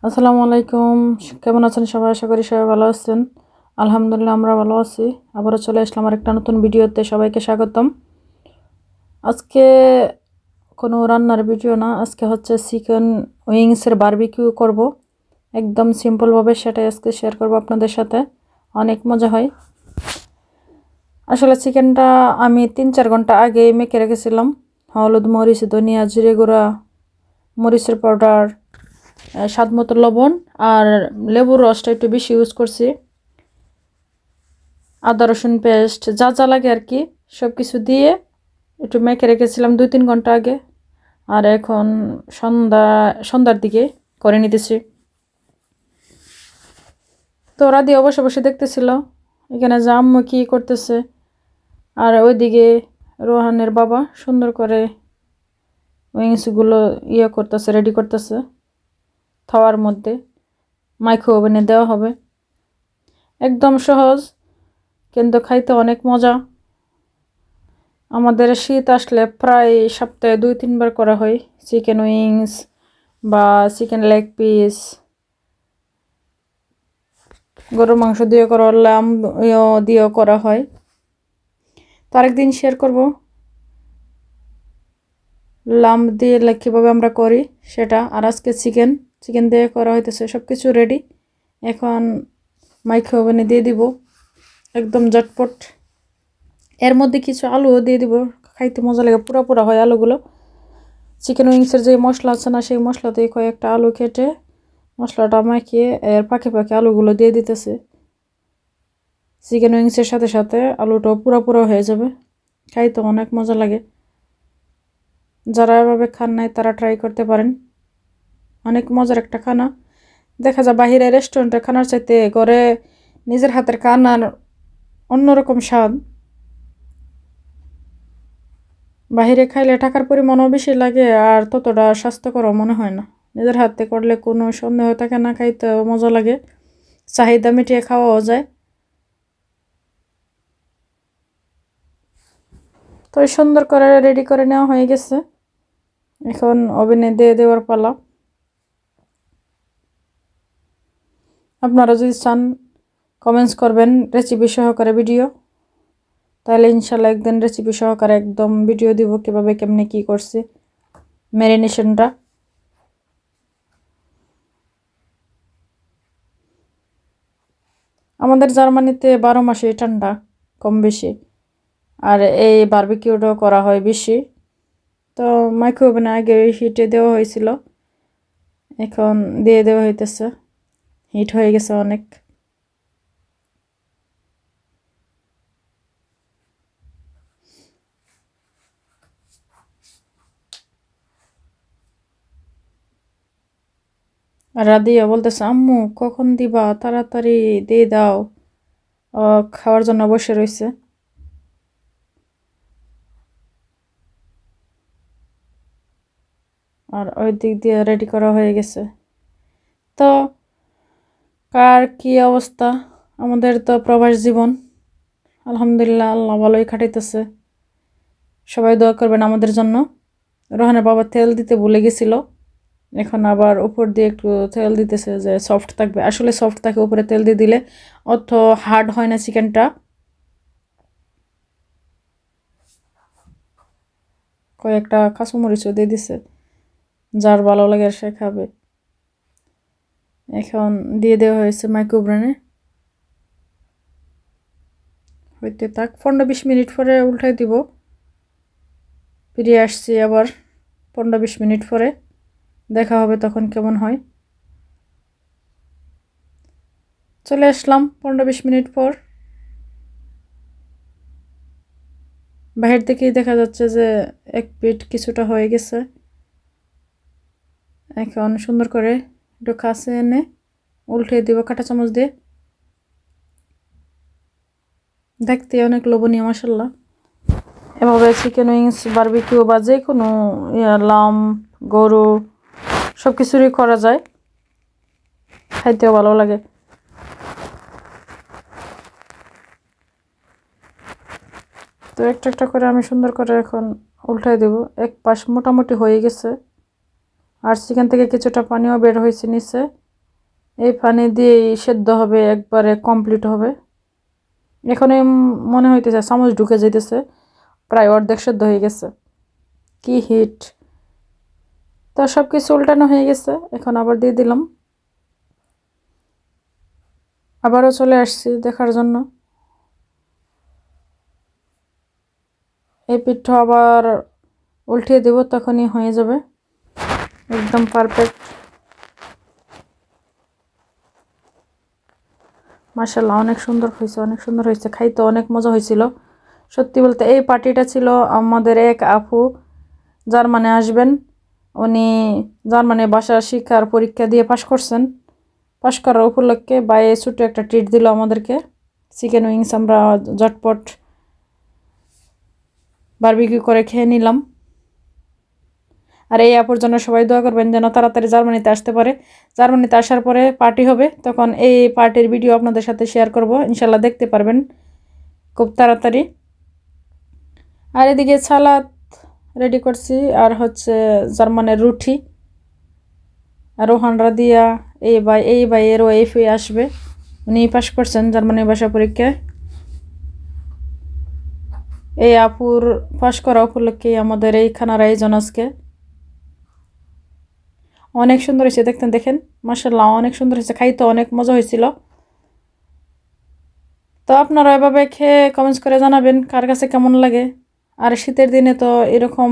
আসসালামু আলাইকুম। কেমন আছেন সবাই? আশা করি সবাই ভালো আছেন। আলহামদুলিল্লাহ আমরা ভালো আছি। আবারও চলে আসলাম আরেকটা নতুন ভিডিওতে। সবাইকে স্বাগতম। আজকে কোনো রান্নার ভিডিও না, আজকে হচ্ছে চিকেন উইংসের বারবিকিউ করব। একদম সিম্পলভাবে সেটাই আজকে শেয়ার করব আপনাদের সাথে। অনেক মজা হয়। আসলে চিকেনটা আমি 3-4 ঘন্টা আগে মেখে রেখেছিলাম। হলুদ, মরিচ, ধনিয়া, জিরে গুঁড়া, মরিচের পাউডার, স্বাদ মতো লবণ আর লেবুর রসটা একটু বেশি ইউজ করছি। আদা রসুন পেস্ট যা যা লাগে আর কি সব কিছু দিয়ে একটু মেখে রেখেছিলাম 2-3 ঘন্টা আগে। আর এখন সন্ধ্যার দিকে করে নিতেছি। তো ওরা দিয়ে বসে বসে দেখতেছিল এখানে যে আম্মু কী করতেছে, আর ওইদিকে রোহানের বাবা সুন্দর করে উইংসগুলো করতেছে, রেডি করতেছে। থাওয়ার মধ্যে মাইক্রো ওভেনে দেওয়া হবে। একদম সহজ, কিন্তু খাইতে অনেক মজা। আমাদের শীত আসলে প্রায় সপ্তাহে 2-3 বার করা হয় চিকেন উইংস বা চিকেন লেগ পিস। গরুর মাংস দিয়ে করা, লাম্ব দিয়েও করা হয়। তো আরেকদিন শেয়ার করব লাম্ব দিয়ে কীভাবে আমরা করি সেটা। আর আজকে চিকেন দিয়ে করা হইতেছে। সব কিছু রেডি, এখন মাইক্রো ওভেনে দিয়ে দিব। একদম ঝটপট। এর মধ্যে কিছু আলুও দিয়ে দিব, খাইতে মজা লাগে। পুরা পুরা হয় আলুগুলো। চিকেন উইংসের যে মশলা আছে না, সেই মশলা দিয়ে কয়েকটা আলু কেটে মশলাটা মাখিয়ে এর পাখে পাখে আলুগুলো দিয়ে দিতেছে। চিকেন উইংসের সাথে সাথে আলুটাও পুরো পুরো হয়ে যাবে। খাইতে অনেক মজা লাগে। যারা এভাবে খান নাই তারা ট্রাই করতে পারেন। অনেক মজার একটা খানা। দেখা যায় বাহিরে রেস্টুরেন্টে খানার চাইতে ঘরে নিজের হাতের খানার অন্যরকম স্বাদ। বাহিরে খাইলে টাকার পরিমাণও বেশি লাগে আর ততটা স্বাস্থ্যকরও মনে হয় না। নিজের হাতে করলে কোনো সন্দেহ থাকে না, খাইতেও মজা লাগে, চাহিদা মিটিয়ে খাওয়াও যায়। তো সুন্দর করে রেডি করে নেওয়া হয়ে গেছে। এখন ওভেনে দিয়ে দেওয়ার পালা। আপনারা যদি চান কমেন্টস করবেন রেসিপি সহকারে ভিডিও, তাহলে ইনশাল্লাহ একদিন রেসিপি সহকারে একদম ভিডিও দিব কীভাবে কেমনে কী করছি ম্যারিনেশনটা। আমাদের জার্মানিতে 12 মাসে ঠান্ডা কম বেশি, আর এই বারবিকিউটাও করা হয় বেশি। তো মাইক্রো ওভেনে আগে হিটে দেওয়া হয়েছিল, এখন দিয়ে দেওয়া হইতেছে। হিট হয়ে গেছে অনেক। আর রাদিয়া বলতেছে, আম্মু কখন দিবা, তাড়াতাড়ি দিয়ে দাও। ও খাওয়ার জন্য বসে রয়েছে। আর ওই দিক দিয়ে রেডি করা হয়ে গেছে। তো কার কি অবস্থা? আমাদের তো প্রবাস জীবন, আলহামদুলিল্লাহ আল্লাহ ভালোই খাটাইতেছে। সবাই দোয়া করবেন আমাদের জন্য। রোহানের বাবা তেল দিতে ভুলে গেছিল, এখন আবার উপর দিয়ে একটু তেল দিতেছে যে সফট থাকবে। আসলে সফট থাকে উপরে তেল দিয়ে দিলে, অত হার্ড হয় না চিকেনটা। কয়েকটা কাঁচামরিচও দিয়ে দিছে, যার ভালো লাগে সে খাবে। এখন দিয়ে দেওয়া হয়েছে মাইক্রো ওভেনে। হইতে থাক, 15-20 মিনিট পরে উল্টাই দিব। ফিরে আসছি আবার 15-20 মিনিট পরে, দেখা হবে তখন কেমন হয়। চলে আসলাম 15-20 মিনিট পর। বাহির থেকেই দেখা যাচ্ছে যে এক পিঠ কিছুটা হয়ে গেছে। এখন সুন্দর করে একটু কাছে এনে উল্টে দিব কাঁটা চামচ দিয়ে। দেখতে অনেক লোভনীয় মাশাআল্লাহ। এভাবে চিকেন উইংস বারবিকিউ বা যে কোনো লাম্ব, গরু সব কিছুরই করা যায়, খাইতেও ভালো লাগে। তো একটা একটা করে আমি সুন্দর করে এখন উল্টাই দেব। এক পাশ মোটামুটি হয়ে গেছে, আর চিকেন থেকে কিছুটা পানিও বের হয়েছে নিচে। এই পানি দিয়ে সেদ্ধ হবে, একবারে কমপ্লিট হবে। এখন মনে হইতেছে চামচ ঢুকে যাইতেছে, প্রায় অর্ধেক সেদ্ধ হয়ে গেছে। কি হিট! তো সব কিছু উল্টানো হয়ে গেছে, এখন আবার দিয়ে দিলাম। আবারও চলে আসছি দেখার জন্য। এই পিঠা আবার উল্টিয়ে দেব, তখনই হয়ে যাবে একদম পারফেক্ট। মাশাআল্লাহ, অনেক সুন্দর হয়েছে, অনেক সুন্দর হয়েছে, খাইতে অনেক মজা হয়েছিল। সত্যি বলতে এই পার্টিটা ছিল আমাদের এক আপু জার্মানি আসবেন, উনি জার্মানি ভাষা শিক্ষার পরীক্ষা দিয়ে পাশ করছেন। পাশ করার উপলক্ষে বাইরে ছোটো একটা ট্রিট দিল আমাদেরকে, চিকেন উইংস। আমরা ঝটপট বারবিকিউ করে খেয়ে নিলাম। আর এই আপুর জন্য সবাই দোয়া করবেন যেন তাড়াতাড়ি জার্মানিতে আসতে পারে। জার্মানিতে আসার পরে পার্টি হবে, তখন এই পার্টির ভিডিও আপনাদের সাথে শেয়ার করব, ইনশাল্লাহ দেখতে পারবেন খুব তাড়াতাড়ি। আর এদিকে সালাদ রেডি করছি, আর হচ্ছে জার্মানের রুটি। আর রোহানরা দিয়া এই ভাইয়ের ওয়াইফ আসবে, উনি পাশ করছেন জার্মানি ভাষা পরীক্ষায়। এই আপুর পাশ করা উপলক্ষে আমাদের এই খানার আয়োজন আজকে। অনেক সুন্দর হয়েছে, দেখেন মাশাআল্লাহ, অনেক সুন্দর হয়েছে, খাইতে অনেক মজা হয়েছিল। তো আপনারা এভাবে খেয়ে কমেন্টস করে জানাবেন কার কাছে কেমন লাগে। আর শীতের দিনে তো এরকম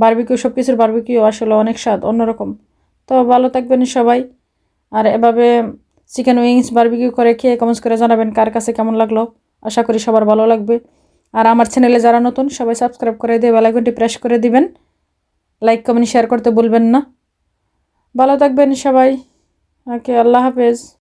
বারবিকিউ, সব কিছুর বারবিকিউ আসলে অনেক স্বাদ অন্যরকম। তো ভালো থাকবেন সবাই, আর এভাবে চিকেন উইংস বারবিকিউ করে খেয়ে কমেন্টস করে জানাবেন কার কাছে কেমন লাগলো। আশা করি সবার ভালো লাগবে। আর আমার চ্যানেলে যারা নতুন সবাই সাবস্ক্রাইব করে দিয়ে বেল আইকনটি প্রেস করে দিবেন। লাইক কমেন্ট শেয়ার করতে ভুলবেন না। ভালো থাকবেন সবাই। ওকে, আল্লাহ হাফেজ।